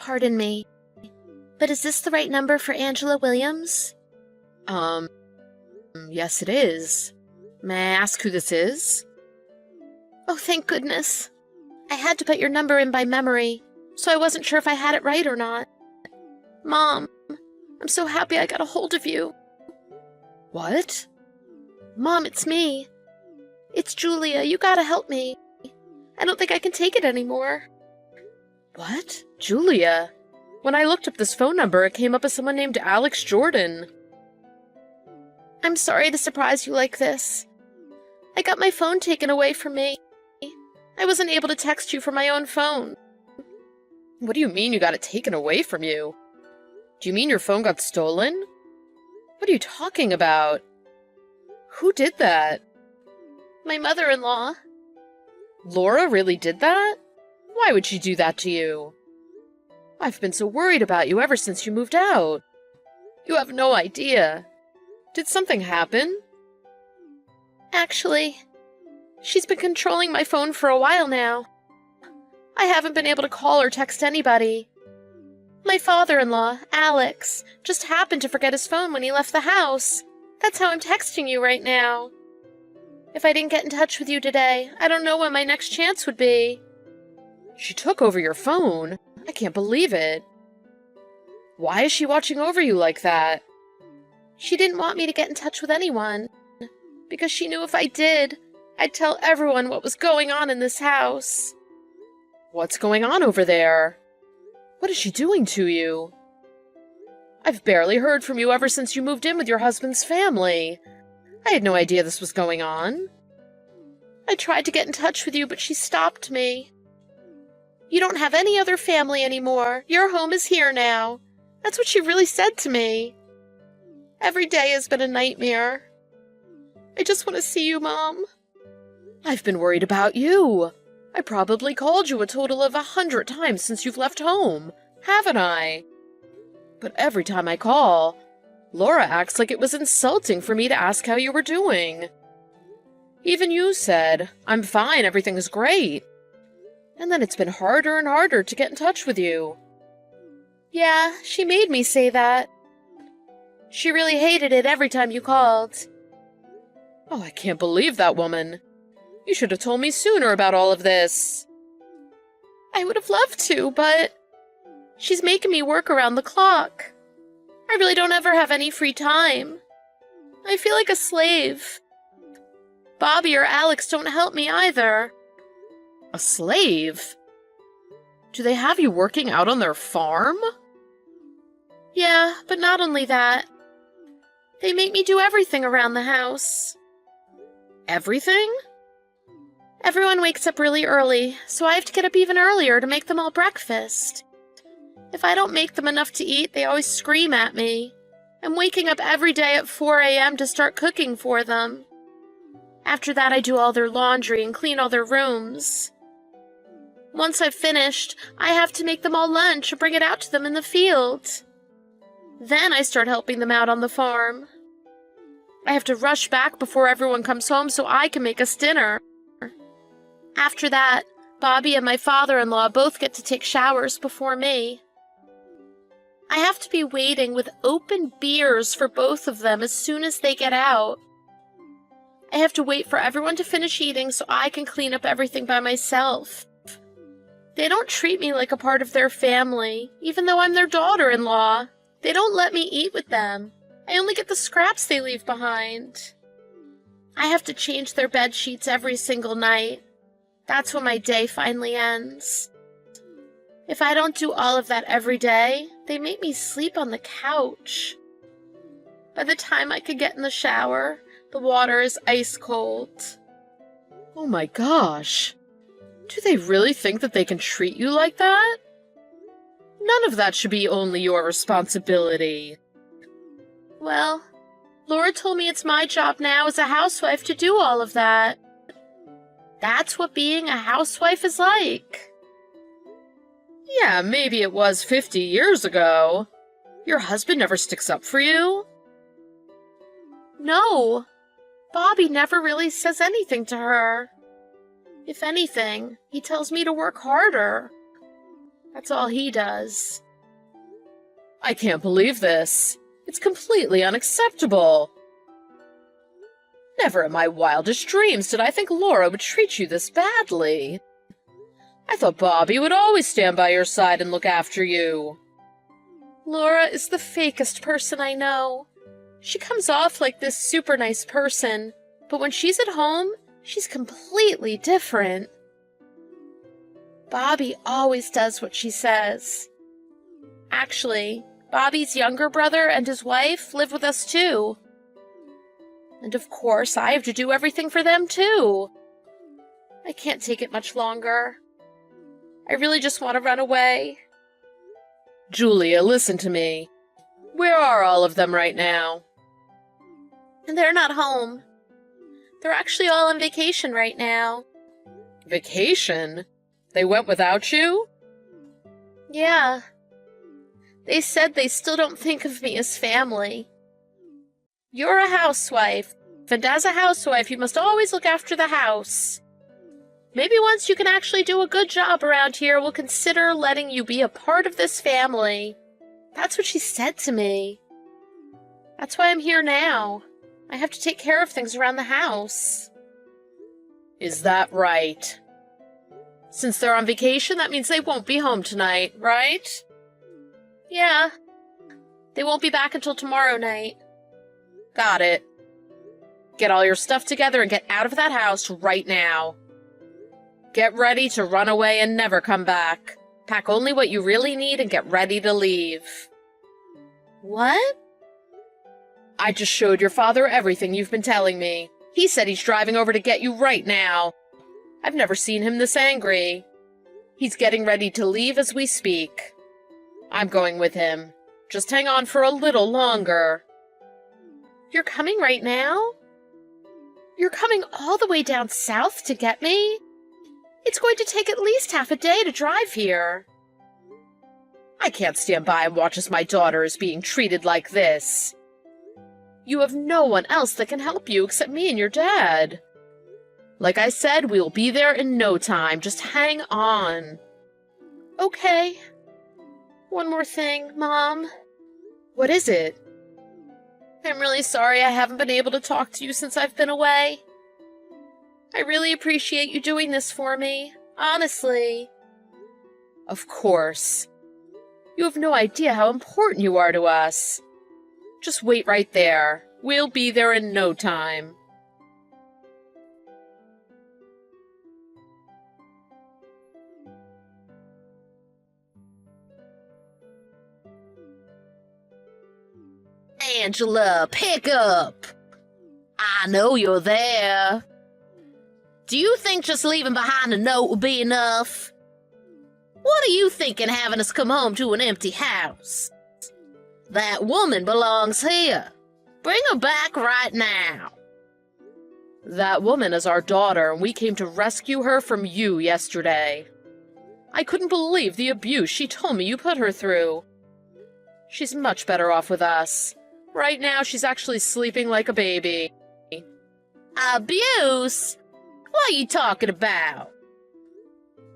Pardon me, but is this the right number for Angela Williams? Yes it is. May I ask who this is? Oh, thank goodness. I had to put your number in by memory, so I wasn't sure if I had it right or not. Mom, I'm so happy I got a hold of you. What? Mom, it's me. It's Julia. You gotta help me. I don't think I can take it anymore. What? Julia? When I looked up this phone number, it came up as someone named Alex Jordan. I'm sorry to surprise you like this. I got my phone taken away from me. I wasn't able to text you from my own phone. What do you mean you got it taken away from you? Do you mean your phone got stolen? What are you talking about? Who did that? My mother-in-law. Laura really did that? Why would she do that to you? I've been so worried about you ever since you moved out. You have no idea. Did something happen? Actually, she's been controlling my phone for a while now. I haven't been able to call or text anybody. My father-in-law, Alex, just happened to forget his phone when he left the house. That's how I'm texting you right now. If I didn't get in touch with you today, I don't know when my next chance would be. She took over your phone? I can't believe it. Why is she watching over you like that? She didn't want me to get in touch with anyone, because she knew if I did, I'd tell everyone what was going on in this house. What's going on over there? What is she doing to you? I've barely heard from you ever since you moved in with your husband's family. I had no idea this was going on. I tried to get in touch with you, but she stopped me. You don't have any other family anymore. Your home is here now. That's what she really said to me. Every day has been a nightmare. I just want to see you, Mom. I've been worried about you. I probably called you a total of 100 times since you've left home, haven't I? But every time I call, Laura acts like it was insulting for me to ask how you were doing. Even you said, "I'm fine, everything's great." And then it's been harder and harder to get in touch with you. Yeah, she made me say that. She really hated it every time you called. Oh, I can't believe that woman. You should have told me sooner about all of this. I would have loved to, but she's making me work around the clock. I really don't ever have any free time. I feel like a slave. Bobby or Alex don't help me either. A slave? Do they have you working out on their farm? Yeah, but not only that. They make me do everything around the house. Everything? Everyone wakes up really early, so I have to get up even earlier to make them all breakfast. If I don't make them enough to eat, they always scream at me. I'm waking up every day at 4 a.m. to start cooking for them. After that, I do all their laundry and clean all their rooms. Once I've finished, I have to make them all lunch and bring it out to them in the field. Then I start helping them out on the farm. I have to rush back before everyone comes home so I can make us dinner. After that, Bobby and my father-in-law both get to take showers before me. I have to be waiting with open beers for both of them as soon as they get out. I have to wait for everyone to finish eating so I can clean up everything by myself. They don't treat me like a part of their family, even though I'm their daughter-in-law. They don't let me eat with them. I only get the scraps they leave behind. I have to change their bed sheets every single night. That's when my day finally ends. If I don't do all of that every day, they make me sleep on the couch. By the time I could get in the shower, the water is ice cold. Oh my gosh. Do they really think that they can treat you like that? None of that should be only your responsibility. Well, Laura told me it's my job now as a housewife to do all of that. That's what being a housewife is like. Yeah, maybe it was 50 years ago. Your husband never sticks up for you? No. Bobby never really says anything to her. If anything, he tells me to work harder. That's all he does. I can't believe this. It's completely unacceptable. Never in my wildest dreams did I think Laura would treat you this badly. I thought Bobby would always stand by your side and look after you. Laura is the fakest person I know. She comes off like this super nice person, but when she's at home, she's completely different. Bobby always does what she says. Actually, Bobby's younger brother and his wife live with us too. And of course, I have to do everything for them too. I can't take it much longer. I really just want to run away. Julia, listen to me. Where are all of them right now? And they're not home. They're actually all on vacation right now. Vacation? They went without you? Yeah. They said they still don't think of me as family. You're a housewife, and as a housewife, you must always look after the house. Maybe once you can actually do a good job around here, we'll consider letting you be a part of this family. That's what she said to me. That's why I'm here now. I have to take care of things around the house. Is that right? Since they're on vacation, that means they won't be home tonight, right? Yeah. They won't be back until tomorrow night. Got it. Get all your stuff together and get out of that house right now. Get ready to run away and never come back. Pack only what you really need and get ready to leave. What? I just showed your father everything you've been telling me. He said he's driving over to get you right now. I've never seen him this angry. He's getting ready to leave as we speak. I'm going with him. Just hang on for a little longer. You're coming right now? You're coming all the way down south to get me? It's going to take at least half a day to drive here. I can't stand by and watch as my daughter is being treated like this. You have no one else that can help you except me and your dad. Like I said, we'll be there in no time. Just hang on. Okay. One more thing, Mom. What is it? I'm really sorry I haven't been able to talk to you since I've been away. I really appreciate you doing this for me. Honestly. Of course. You have no idea how important you are to us. Just wait right there. We'll be there in no time. Angela, pick up! I know you're there. Do you think just leaving behind a note will be enough? What are you thinking having us come home to an empty house? That woman belongs here. Bring her back right now. That woman is our daughter, and we came to rescue her from you yesterday. I couldn't believe the abuse she told me you put her through. She's much better off with us. Right now, she's actually sleeping like a baby. Abuse? What are you talking about?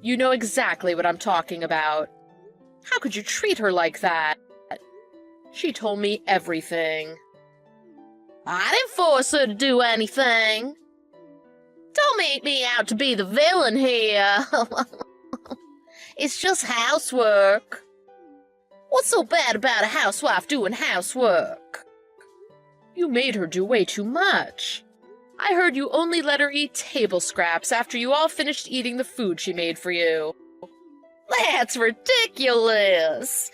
You know exactly what I'm talking about. How could you treat her like that? She told me everything. I didn't force her to do anything. Don't make me out to be the villain here. It's just housework. What's so bad about a housewife doing housework? You made her do way too much. I heard you only let her eat table scraps after you all finished eating the food she made for you. That's ridiculous.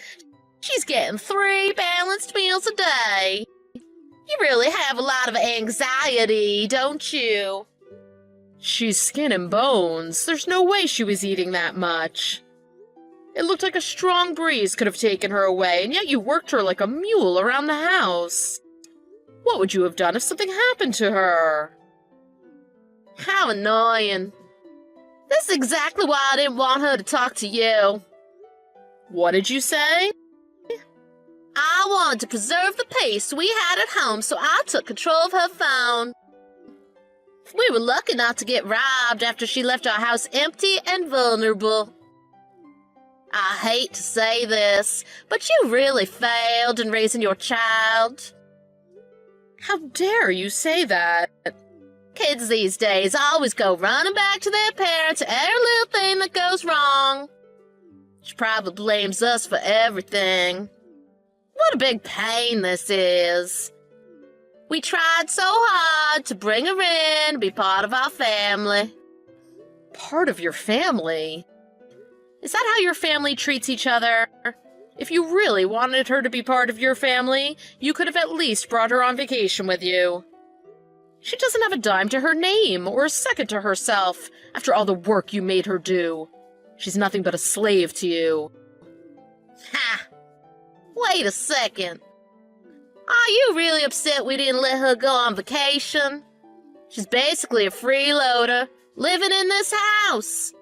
She's getting 3 balanced meals a day. You really have a lot of anxiety, don't you? She's skin and bones. There's no way she was eating that much. It looked like a strong breeze could have taken her away, and yet you worked her like a mule around the house. What would you have done if something happened to her? How annoying. That's exactly why I didn't want her to talk to you. What did you say? I wanted to preserve the peace we had at home, so I took control of her phone. We were lucky not to get robbed after she left our house empty and vulnerable. I hate to say this, but you really failed in raising your child. How dare you say that? Kids these days always go running back to their parents for every little thing that goes wrong. She probably blames us for everything. What a big pain this is. We tried so hard to bring her in to be part of our family. Part of your family? Is that how your family treats each other? If you really wanted her to be part of your family, you could have at least brought her on vacation with you. She doesn't have a dime to her name or a second to herself after all the work you made her do. She's nothing but a slave to you. Ha! Wait a second. Are you really upset we didn't let her go on vacation? She's basically a freeloader, living in this house.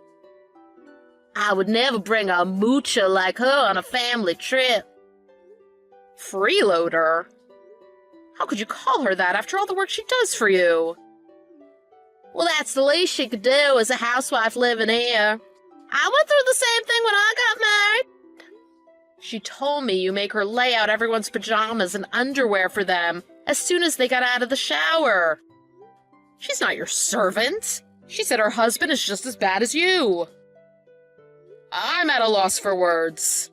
I would never bring a moocher like her on a family trip. Freeloader? How could you call her that after all the work she does for you? Well, that's the least she could do as a housewife living here. I went through the same thing when I got married. She told me you make her lay out everyone's pajamas and underwear for them as soon as they got out of the shower. She's not your servant. She said her husband is just as bad as you. I'm at a loss for words.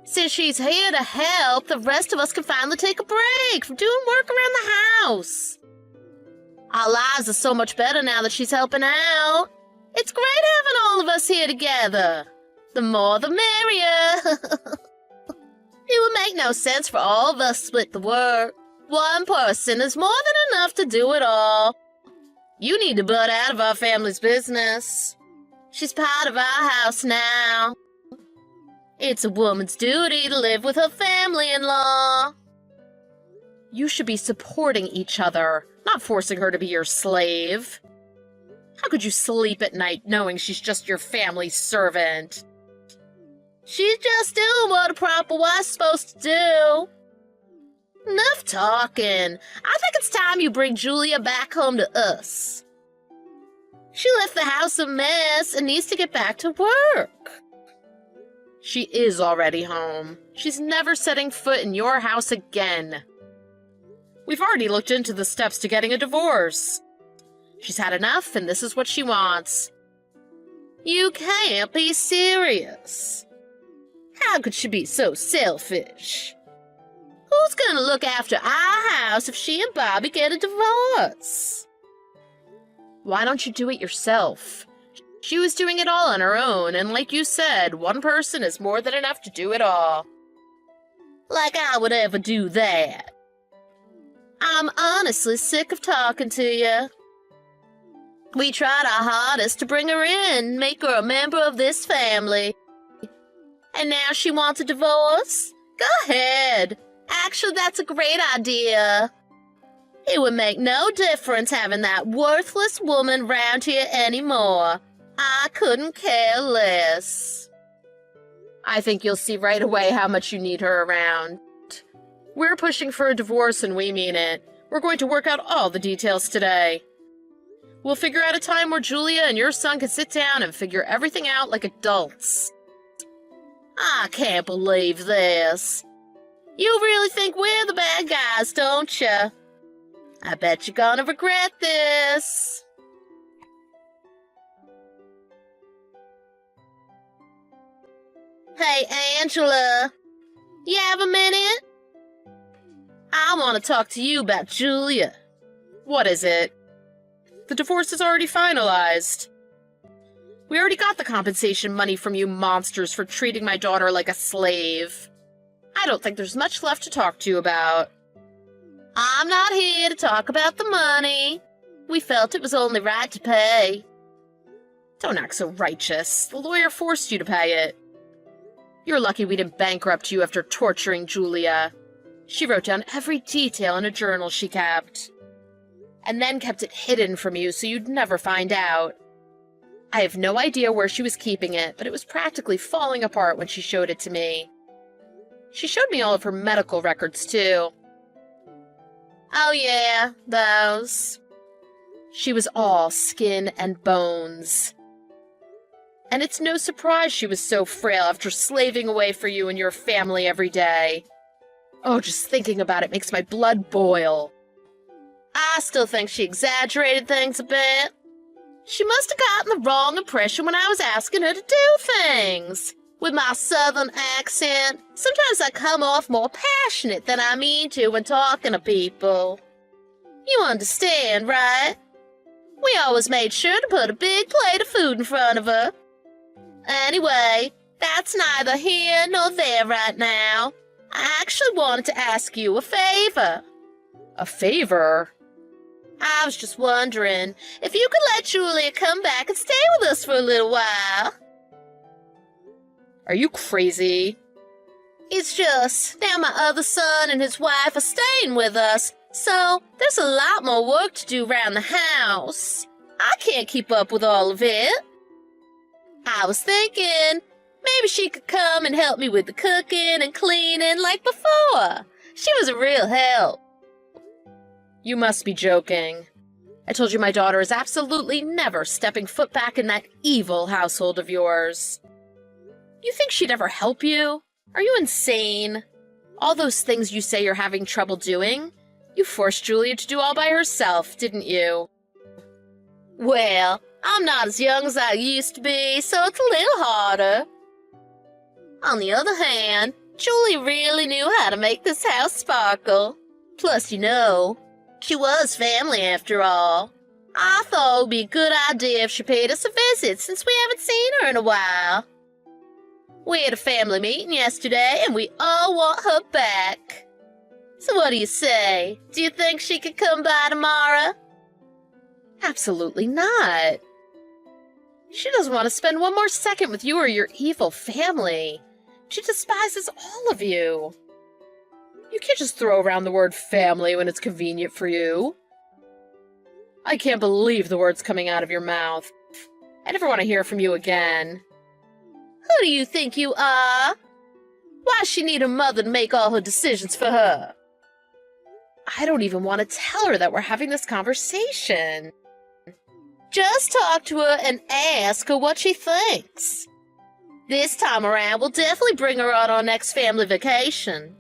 Since she's here to help, the rest of us can finally take a break from doing work around the house. Our lives are so much better now that she's helping out. It's great having all of us here together. The more the merrier. It would make no sense for all of us to split the work. One person is more than enough to do it all. You need to butt out of our family's business. She's part of our house now. It's a woman's duty to live with her family-in-law. You should be supporting each other, not forcing her to be your slave. How could you sleep at night knowing she's just your family servant? She's just doing what a proper wife's supposed to do. Enough talking. I think it's time you bring Julia back home to us. She left the house a mess and needs to get back to work. She is already home. She's never setting foot in your house again. We've already looked into the steps to getting a divorce. She's had enough, and this is what she wants. You can't be serious. How could she be so selfish? Who's gonna look after our house if she and Bobby get a divorce? Why don't you do it yourself? She was doing it all on her own, and like you said, one person is more than enough to do it all. Like I would ever do that. I'm honestly sick of talking to you. We tried our hardest to bring her in, make her a member of this family. And now she wants a divorce? Go ahead. Actually, that's a great idea. It would make no difference having that worthless woman round here anymore. I couldn't care less. I think you'll see right away how much you need her around. We're pushing for a divorce and we mean it. We're going to work out all the details today. We'll figure out a time where Julia and your son can sit down and figure everything out like adults. I can't believe this. You really think we're the bad guys, don't you? I bet you're gonna regret this. Hey, Angela. You have a minute? I want to talk to you about Julia. What is it? The divorce is already finalized. We already got the compensation money from you monsters for treating my daughter like a slave. I don't think there's much left to talk to you about. I'm not here to talk about the money. We felt it was only right to pay. Don't act so righteous. The lawyer forced you to pay it. You're lucky we didn't bankrupt you after torturing Julia. She wrote down every detail in a journal she kept. And then kept it hidden from you so you'd never find out. I have no idea where she was keeping it, but it was practically falling apart when she showed it to me. She showed me all of her medical records, too. Oh yeah, those. She was all skin and bones. And it's no surprise she was so frail after slaving away for you and your family every day. Oh, just thinking about it makes my blood boil. I still think she exaggerated things a bit. She must have gotten the wrong impression when I was asking her to do things. With my southern accent, sometimes I come off more passionate than I mean to when talking to people. You understand, right? We always made sure to put a big plate of food in front of her. Anyway, that's neither here nor there right now. I actually wanted to ask you a favor. A favor? I was just wondering if you could let Julia come back and stay with us for a little while. Are you crazy? It's just, now my other son and his wife are staying with us, so there's a lot more work to do around the house. I can't keep up with all of it. I was thinking maybe she could come and help me with the cooking and cleaning like before. She was a real help. You must be joking. I told you my daughter is absolutely never stepping foot back in that evil household of yours. You think she'd ever help you? Are you insane? All those things you say you're having trouble doing, you forced Julia to do all by herself, didn't you? Well, I'm not as young as I used to be, so it's a little harder. On the other hand, Julia really knew how to make this house sparkle. Plus, you know, she was family after all. I thought it would be a good idea if she paid us a visit since we haven't seen her in a while. We had a family meeting yesterday and we all want her back. So what do you say? Do you think she could come by tomorrow? Absolutely not. She doesn't want to spend one more second with you or your evil family. She despises all of you. You can't just throw around the word family when it's convenient for you. I can't believe the words coming out of your mouth. I never want to hear from you again. Who do you think you are? Why does she need her mother to make all her decisions for her? I don't even want to tell her that we're having this conversation. Just talk to her and ask her what she thinks. This time around, we'll definitely bring her on our next family vacation.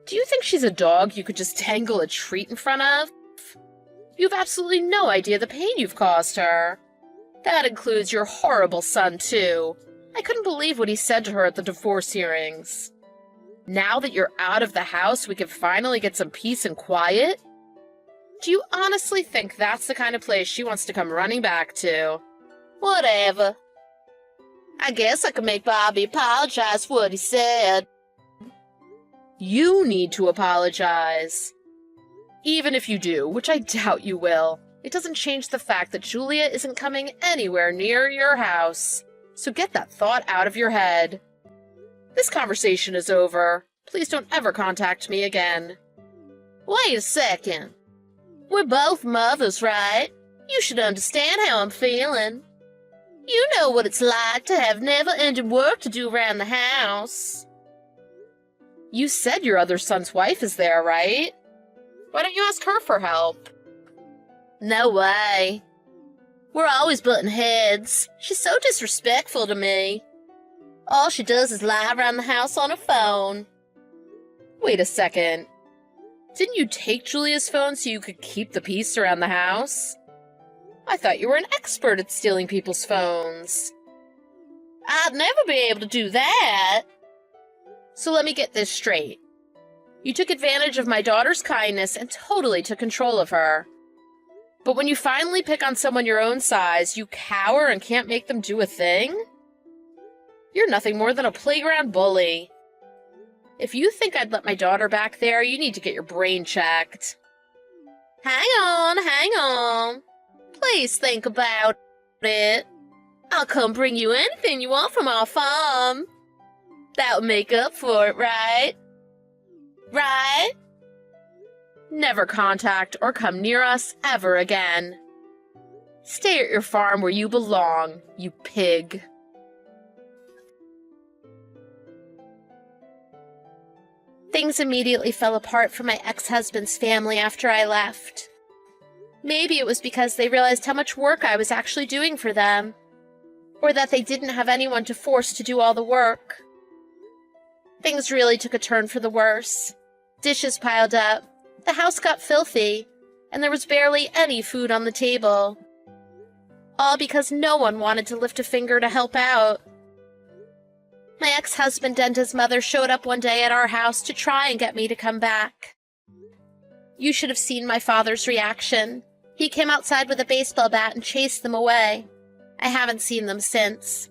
Do you think she's a dog you could just dangle a treat in front of? You have absolutely no idea the pain you've caused her. That includes your horrible son, too. I couldn't believe what he said to her at the divorce hearings. Now that you're out of the house, we can finally get some peace and quiet? Do you honestly think that's the kind of place she wants to come running back to? Whatever. I guess I could make Bobby apologize for what he said. You need to apologize. Even if you do, which I doubt you will, it doesn't change the fact that Julia isn't coming anywhere near your house. So get that thought out of your head. This conversation is over. Please don't ever contact me again. Wait a second. We're both mothers, right? You should understand how I'm feeling. You know what it's like to have never-ending work to do around the house. You said your other son's wife is there, right? Why don't you ask her for help? No way. We're always butting heads. She's so disrespectful to me. All she does is lie around the house on her phone. Wait a second. Didn't you take Julia's phone so you could keep the peace around the house? I thought you were an expert at stealing people's phones. I'd never be able to do that. So let me get this straight. You took advantage of my daughter's kindness and totally took control of her. But when you finally pick on someone your own size, you cower and can't make them do a thing? You're nothing more than a playground bully. If you think I'd let my daughter back there, you need to get your brain checked. Hang on. Please think about it. I'll come bring you anything you want from our farm. That would make up for it, right? Right? Never contact or come near us ever again. Stay at your farm where you belong, you pig. Things immediately fell apart for my ex-husband's family after I left. Maybe it was because they realized how much work I was actually doing for them. or that they didn't have anyone to force to do all the work. Things really took a turn for the worse. Dishes piled up, the house got filthy, and there was barely any food on the table. All because no one wanted to lift a finger to help out. My ex-husband and his mother showed up one day at our house to try and get me to come back. You should have seen my father's reaction. He came outside with a baseball bat and chased them away. I haven't seen them since.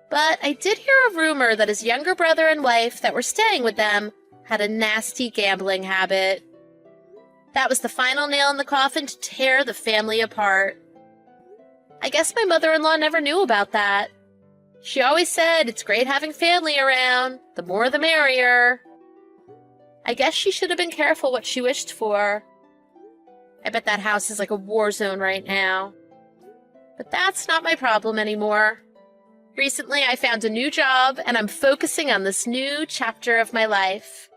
But I did hear a rumor that his younger brother and wife that were staying with them had a nasty gambling habit. That was the final nail in the coffin to tear the family apart. I guess my mother-in-law never knew about that. She always said it's great having family around, the more the merrier. I guess she should have been careful what she wished for. I bet that house is like a war zone right now. But that's not my problem anymore. Recently, I found a new job, and I'm focusing on this new chapter of my life.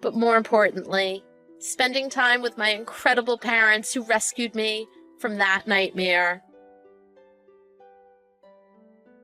But more importantly, spending time with my incredible parents who rescued me from that nightmare.